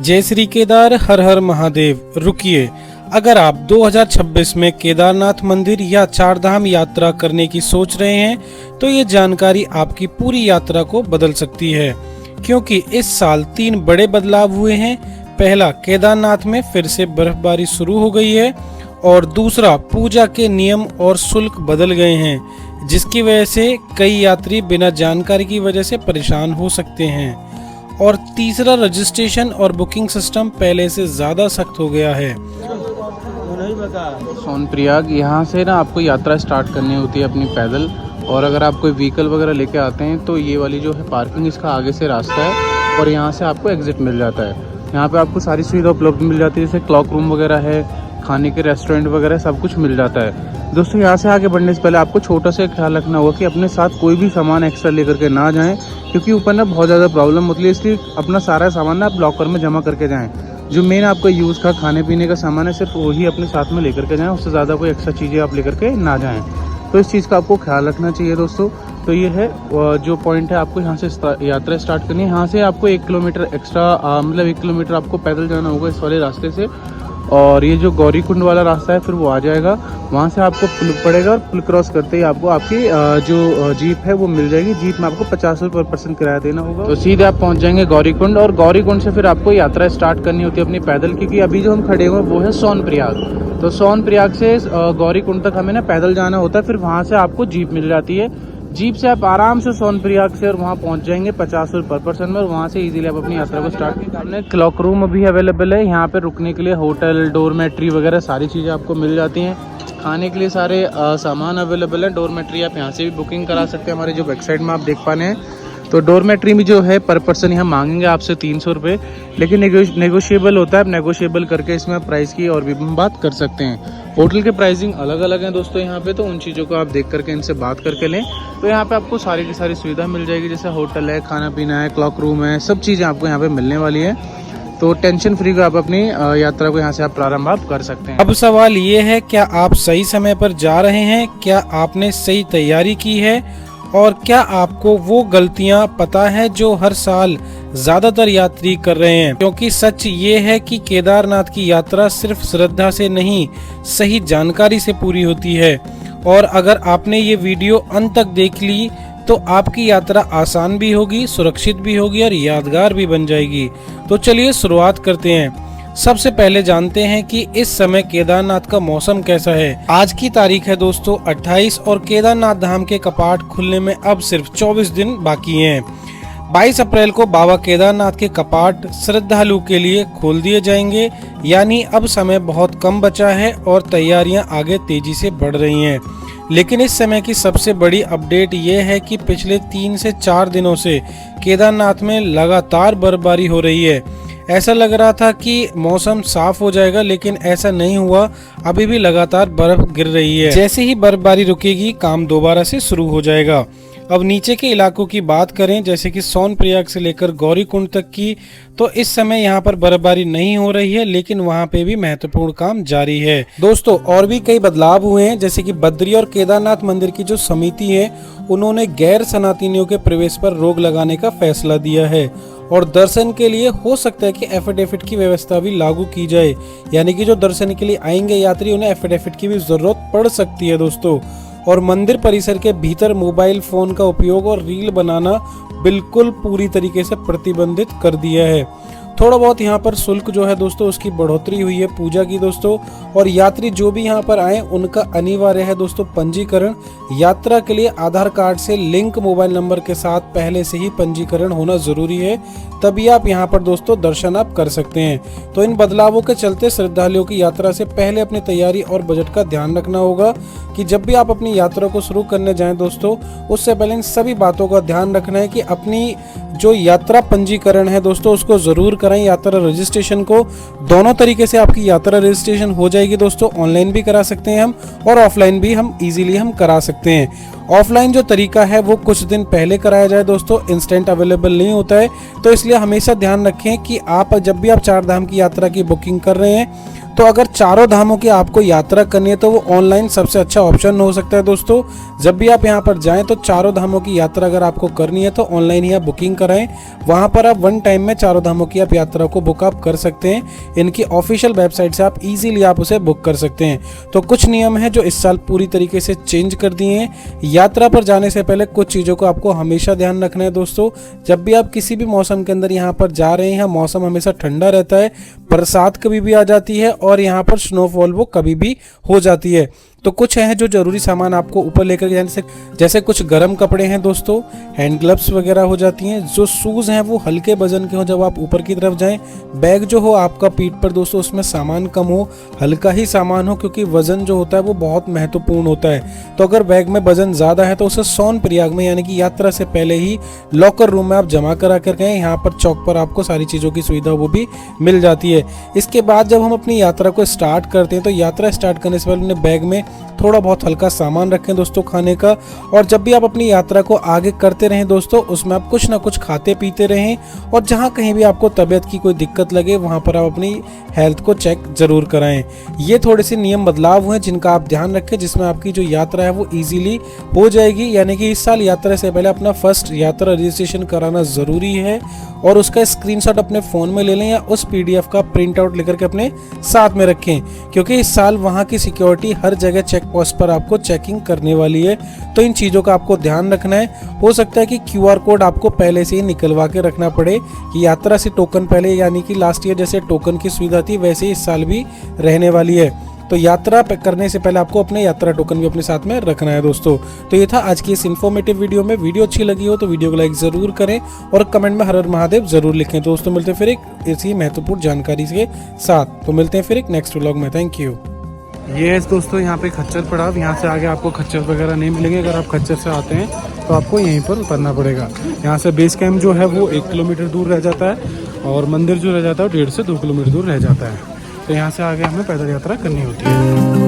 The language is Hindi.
जय श्री केदार, हर हर महादेव। रुकिए, अगर आप 2026 में केदारनाथ मंदिर या चारधाम यात्रा करने की सोच रहे हैं तो ये जानकारी आपकी पूरी यात्रा को बदल सकती है, क्योंकि इस साल 3 बड़े बदलाव हुए हैं। पहला, केदारनाथ में फिर से बर्फबारी शुरू हो गई है, और दूसरा, पूजा के नियम और शुल्क बदल गए हैं, जिसकी वजह से कई यात्री बिना जानकारी की वजह से परेशान हो सकते हैं। और तीसरा, रजिस्ट्रेशन और बुकिंग सिस्टम पहले से ज़्यादा सख्त हो गया है। सोनप्रयाग यहाँ से ना आपको यात्रा स्टार्ट करनी होती है अपनी पैदल, और अगर आप कोई व्हीकल वगैरह लेके आते हैं तो ये वाली जो है पार्किंग, इसका आगे से रास्ता है और यहाँ से आपको एग्जिट मिल जाता है। यहाँ पे आपको सारी सुविधा उपलब्ध मिल जाती है, जैसे क्लॉक रूम वगैरह है, खाने के रेस्टोरेंट वगैरह सब कुछ मिल जाता है। दोस्तों, यहाँ से आगे बढ़ने से पहले आपको छोटा सा ख्याल रखना होगा कि अपने साथ कोई भी सामान एक्स्ट्रा लेकर के ना जाएं, क्योंकि ऊपर ना बहुत ज़्यादा प्रॉब्लम होती है। इसलिए अपना सारा सामान ना आप लॉकर में जमा करके जाएं। जो मेन आपका यूज़ का खाने पीने का सामान है, सिर्फ वही अपने साथ में लेकर के जाएं, उससे ज़्यादा कोई एक्स्ट्रा चीज़ें आप लेकर के ना जाएँ। तो इस चीज़ का आपको ख्याल रखना चाहिए दोस्तों। तो ये है जो पॉइंट है, आपको यहाँ से यात्रा स्टार्ट करनी है। यहाँ से आपको 1 किलोमीटर एक्स्ट्रा, मतलब 1 किलोमीटर आपको पैदल जाना होगा इस वाले रास्ते से, और ये जो गौरी कुंड वाला रास्ता है फिर वो आ जाएगा। वहाँ से आपको पुल पड़ेगा और पुल क्रॉस करते ही आपको आपकी जो जीप है वो मिल जाएगी। जीप में आपको 50 रुपये पर पर्सन किराया देना होगा। तो सीधे आप पहुँच जाएंगे गौरी कुंड, और गौरी कुंड से फिर आपको यात्रा स्टार्ट करनी होती है अपनी पैदल, क्योंकि अभी जो हम खड़े हुए वो है सोनप्रयाग। तो सोनप्रयाग से गौरी कुंड तक हमें ना पैदल जाना होता है, फिर वहाँ से आपको जीप मिल जाती है। जीप से आप आराम से सोनप्रयाग से और वहाँ पहुँच जाएंगे 50 रुपये पर पर्सन में, और वहाँ से इजीली आप अपनी यात्रा को स्टार्ट कर सकते हैं। क्लॉक रूम अभी अवेलेबल है यहाँ पे रुकने के लिए, होटल, डोरमेट्री वगैरह सारी चीज़ें आपको मिल जाती हैं। खाने के लिए सारे सामान अवेलेबल है। डोरमेट्री आप यहाँ से भी बुकिंग करा सकते हैं। हमारे जो बैक साइड में आप देख पा रहे हैं, तो डोरमेट्री में जो है पर पर्सन यहाँ मांगेंगे आपसे 300 रुपये, लेकिन नेगोशिएबल होता है। आप नेगोशिएबल करके इसमें आप प्राइस की और भी बात कर सकते हैं। होटल के प्राइसिंग अलग अलग हैं दोस्तों यहाँ पे, तो उन चीज़ों को आप देख करके इनसे बात करके लें। तो यहाँ पे आपको सारी की सारी सुविधा मिल जाएगी, जैसे होटल है, खाना पीना है, क्लॉक रूम है, सब चीज़ें आपको यहाँ पे मिलने वाली है। तो टेंशन फ्री को आप अपनी यात्रा को यहाँ से आप प्रारंभ आप कर सकते हैं। अब सवाल ये है, क्या आप सही समय पर जा रहे हैं? क्या आपने सही तैयारी की है? और क्या आपको वो गलतियां पता है जो हर साल ज्यादातर यात्री कर रहे हैं? क्योंकि सच ये है कि केदारनाथ की यात्रा सिर्फ श्रद्धा से नहीं, सही जानकारी से पूरी होती है। और अगर आपने ये वीडियो अंत तक देख ली तो आपकी यात्रा आसान भी होगी, सुरक्षित भी होगी और यादगार भी बन जाएगी। तो चलिए शुरुआत करते हैं। सबसे पहले जानते हैं कि इस समय केदारनाथ का मौसम कैसा है। आज की तारीख है दोस्तों 28, और केदारनाथ धाम के कपाट खुलने में अब सिर्फ 24 दिन बाकी हैं। 22 अप्रैल को बाबा केदारनाथ के कपाट श्रद्धालु के लिए खोल दिए जाएंगे, यानी अब समय बहुत कम बचा है और तैयारियां आगे तेजी से बढ़ रही हैं। लेकिन इस समय की सबसे बड़ी अपडेट ये है कि पिछले 3 से 4 दिनों से केदारनाथ में लगातार बर्फबारी हो रही है। ऐसा लग रहा था कि मौसम साफ हो जाएगा, लेकिन ऐसा नहीं हुआ। अभी भी लगातार बर्फ गिर रही है। जैसे ही बर्फबारी रुकेगी, काम दोबारा से शुरू हो जाएगा। अब नीचे के इलाकों की बात करें, जैसे कि सोनप्रयाग से लेकर गौरी कुंड तक की, तो इस समय यहाँ पर बर्फबारी नहीं हो रही है, लेकिन वहाँ पे भी महत्वपूर्ण काम जारी है। दोस्तों, और भी कई बदलाव हुए हैं, जैसे कि बद्री और केदारनाथ मंदिर की जो समिति है, उन्होंने गैर सनातनियों के प्रवेश पर रोक लगाने का फैसला दिया है, और दर्शन के लिए हो सकता है कि एफिडेविट की व्यवस्था भी लागू की जाए, यानी कि जो दर्शन के लिए आएंगे यात्री, उन्हें एफिडेविट की भी जरूरत पड़ सकती है दोस्तों। और मंदिर परिसर के भीतर मोबाइल फोन का उपयोग और रील बनाना बिल्कुल पूरी तरीके से प्रतिबंधित कर दिया है। थोड़ा बहुत यहाँ पर शुल्क जो है दोस्तों, उसकी बढ़ोतरी हुई है पूजा की दोस्तों। और यात्री जो भी यहाँ पर आए, उनका अनिवार्य है दोस्तों पंजीकरण। यात्रा के लिए आधार कार्ड से लिंक मोबाइल नंबर के साथ पहले से ही पंजीकरण होना जरूरी है, तभी आप यहाँ पर दोस्तों दर्शन आप कर सकते हैं। तो इन बदलावों के चलते श्रद्धालुओं की यात्रा से पहले अपनी तैयारी और बजट का ध्यान रखना होगा, कि जब भी आप अपनी यात्रा को शुरू करने जाएं दोस्तों, उससे पहले इन सभी बातों का ध्यान रखना है कि अपनी जो यात्रा पंजीकरण है दोस्तों, उसको जरूर कराएं। यात्रा रजिस्ट्रेशन को दोनों तरीके से आपकी यात्रा रजिस्ट्रेशन हो जाएगी दोस्तों। ऑनलाइन भी करा सकते हैं हम, और ऑफलाइन भी हम इजीली हम करा सकते हैं। ऑफलाइन जो तरीका है वो कुछ दिन पहले कराया जाए दोस्तों, इंस्टेंट अवेलेबल नहीं होता है। तो इसलिए हमेशा ध्यान रखें कि आप जब भी आप 4 धाम की यात्रा की बुकिंग कर रहे हैं, तो अगर चारों धामों की आपको यात्रा करनी है तो वो ऑनलाइन सबसे अच्छा ऑप्शन हो सकता है दोस्तों। जब भी आप यहाँ पर जाएं तो चारों धामों की यात्रा अगर आपको करनी है तो ऑनलाइन ही आप बुकिंग कराएं। वहाँ पर आप वन टाइम में चारों धामों की आप यात्रा को बुक आप कर सकते हैं। इनकी ऑफिशियल वेबसाइट से आप इजीली आप उसे बुक कर सकते हैं। तो कुछ नियम है जो इस साल पूरी तरीके से चेंज कर दिए हैं। यात्रा पर जाने से पहले कुछ चीज़ों को आपको हमेशा ध्यान रखना है दोस्तों। जब भी आप किसी भी मौसम के अंदर यहाँ पर जा रहे हैं, मौसम हमेशा ठंडा रहता है, बरसात कभी भी आ जाती है और यहाँ पर स्नोफॉल वो कभी भी हो जाती है। तो कुछ है जो जरूरी सामान आपको ऊपर लेकर जाने से, जैसे कुछ गर्म कपड़े हैं दोस्तों, हैंड ग्लव्स वगैरह हो जाती हैं। जो शूज़ हैं वो हल्के वजन के हो जब आप ऊपर की तरफ जाएं। बैग जो हो आपका पीठ पर दोस्तों, उसमें सामान कम हो, हल्का ही सामान हो, क्योंकि वजन जो होता है वो बहुत महत्वपूर्ण होता है। तो अगर बैग में वजन ज़्यादा है तो उसे सोनप्रयाग में यानी कि यात्रा से पहले ही लॉकर रूम में आप जमा करा कर गए। यहाँ पर चौक पर आपको सारी चीज़ों की सुविधा वो भी मिल जाती है। इसके बाद जब हम अपनी यात्रा को स्टार्ट करते हैं तो यात्रा स्टार्ट करने से पहले अपने बैग में थोड़ा बहुत हल्का सामान रखें दोस्तों खाने का। और जब भी आप अपनी यात्रा को आगे करते रहें दोस्तों, उसमें आप कुछ ना कुछ खाते पीते रहें। और जहां कहीं भी आपको तबीयत की कोई दिक्कत लगे वहां पर आप अपनी हेल्थ को चेक जरूर कराएं। ये थोड़े से नियम बदलाव हुए जिनका आप ध्यान रखें, जिसमें आपकी जो यात्रा है वो इजीली हो जाएगी। यानी कि इस साल यात्रा से पहले अपना फर्स्ट यात्रा रजिस्ट्रेशन कराना ज़रूरी है और उसका स्क्रीनशॉट अपने फ़ोन में ले लें या उस PDF का प्रिंट आउट लेकर के अपने साथ में रखें, क्योंकि इस साल वहाँ की सिक्योरिटी हर जगह चेक पोस्ट पर आपको चेकिंग करने वाली है। तो इन चीज़ों का आपको ध्यान रखना है। हो सकता है कि QR कोड आपको पहले से ही निकलवा के रखना पड़े कि यात्रा से टोकन पहले, यानी कि लास्ट ईयर जैसे टोकन की सुविधा थी वैसे ही इस साल भी रहने वाली है। तो यात्रा करने से पहले आपको अपने यात्रा टोकन भी अपने साथ में रखना है दोस्तों। तो ये था आज की इस इन्फॉर्मेटिव वीडियो में। वीडियो अच्छी लगी हो तो वीडियो को लाइक ज़रूर करें और कमेंट में हर हर महादेव ज़रूर लिखें। दोस्तों मिलते हैं फिर एक ऐसी महत्वपूर्ण जानकारी के साथ। तो मिलते हैं फिर एक नेक्स्ट व्लॉग में। Thank you. ये है दोस्तों यहाँ पे खच्चर पड़ाव। यहाँ से आगे आपको खच्चर वगैरह नहीं मिलेंगे। अगर आप खच्चर से आते हैं तो आपको यहीं पर उतरना पड़ेगा। यहाँ से बेस कैंप जो है वो 1 किलोमीटर दूर रह जाता है और मंदिर जो रह जाता है वो 1.5 से 2 किलोमीटर दूर रह जाता है। तो यहाँ से आगे हमें पैदल यात्रा करनी होती है।